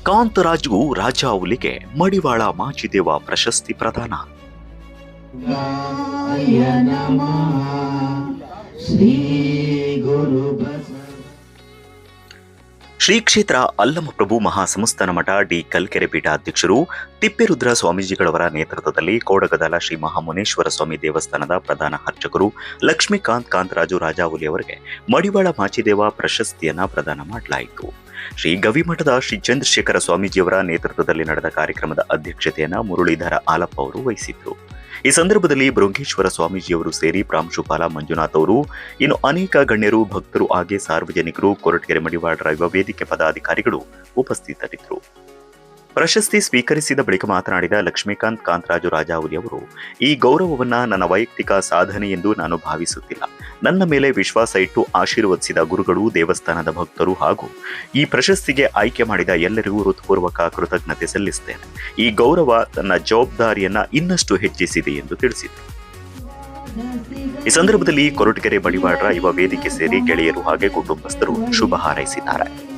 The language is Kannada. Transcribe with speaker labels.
Speaker 1: ಕಾಂತರಾಜು ರಾಜಾವುಲಿಗೆ ಮಡಿವಾಳ ಮಾಚಿದೇವ ಪ್ರಶಸ್ತಿ ಪ್ರದಾನ. ಶ್ರೀ ಕ್ಷೇತ್ರ ಅಲ್ಲಮಪ್ರಭು ಮಹಾಸಂಸ್ಥಾನ ಮಠ ಡಿ ಕಲ್ಕೆರೆ ಪೀಠಾಧ್ಯಕ್ಷರು ತಿಪ್ಪೇರುದ್ರ ಸ್ವಾಮೀಜಿಗಳವರ ನೇತೃತ್ವದಲ್ಲಿ ಕೋಡಗದಾಲ ಶ್ರೀ ಮಹಾಮುನೇಶ್ವರ ಸ್ವಾಮಿ ದೇವಸ್ಥಾನದ ಪ್ರಧಾನ ಅರ್ಚಕರು ಲಕ್ಷ್ಮೀಕಾಂತ್ ಕಾಂತರಾಜು ರಾಜಾವುಲಿ ಅವರಿಗೆ ಮಡಿವಾಳ ಮಾಚಿದೇವ ಪ್ರಶಸ್ತಿಯನ್ನ ಪ್ರದಾನ ಮಾಡಲಾಯಿತು. ಶ್ರೀ ಗವಿಮಠದ ಶ್ರೀ ಚಂದ್ರಶೇಖರ ಸ್ವಾಮೀಜಿಯವರ ನೇತೃತ್ವದಲ್ಲಿ ನಡೆದ ಕಾರ್ಯಕ್ರಮದ ಅಧ್ಯಕ್ಷತೆಯನ್ನ ಮುರಳೀಧರ ಆಲಪ್ಪ ಅವರು ವಹಿಸಿದ್ರು. ಈ ಸಂದರ್ಭದಲ್ಲಿ ಬೃಂಗೇಶ್ವರ ಸ್ವಾಮೀಜಿಯವರು ಸೇರಿ ಪ್ರಾಂಶುಪಾಲ ಮಂಜುನಾಥ್ ಅವರು, ಇನ್ನು ಅನೇಕ ಗಣ್ಯರು, ಭಕ್ತರು ಹಾಗೆ ಸಾರ್ವಜನಿಕರು, ಕೊರಟಗೆರೆ ಮಡಿವಾಳರ ಯುವ ವೇದಿಕೆ ಪದಾಧಿಕಾರಿಗಳು ಉಪಸ್ಥಿತರಿದ್ದರು. ಪ್ರಶಸ್ತಿ ಸ್ವೀಕರಿಸಿದ ಬಳಿಕ ಮಾತನಾಡಿದ ಲಕ್ಷ್ಮೀಕಾಂತ್ ಕಾಂತರಾಜು ರಾಜಾವುಲಿ ಅವರು, ಈ ಗೌರವವನ್ನ ನನ್ನ ವೈಯಕ್ತಿಕ ಸಾಧನೆ ಎಂದು ನಾನು ಭಾವಿಸುತ್ತಿಲ್ಲ. ನನ್ನ ಮೇಲೆ ವಿಶ್ವಾಸ ಇಟ್ಟು ಆಶೀರ್ವದಿಸಿದ ಗುರುಗಳು, ದೇವಸ್ಥಾನದ ಭಕ್ತರು ಹಾಗೂ ಈ ಪ್ರಶಸ್ತಿಗೆ ಆಯ್ಕೆ ಮಾಡಿದ ಎಲ್ಲರಿಗೂ ಹೃತ್ಪೂರ್ವಕ ಕೃತಜ್ಞತೆ ಸಲ್ಲಿಸುತ್ತೇನೆ. ಈ ಗೌರವ ತನ್ನ ಜವಾಬ್ದಾರಿಯನ್ನ ಇನ್ನಷ್ಟು ಹೆಚ್ಚಿಸಿದೆ ಎಂದು ತಿಳಿಸಿದರು. ಈ ಸಂದರ್ಭದಲ್ಲಿ ಕೊರಟಗೆರೆ ಮಡಿವಾಳರ ಯುವ ವೇದಿಕೆ ಸೇರಿ ಗೆಳೆಯರು ಹಾಗೆ ಕುಟುಂಬಸ್ಥರು ಶುಭ ಹಾರೈಸಿದ್ದಾರೆ.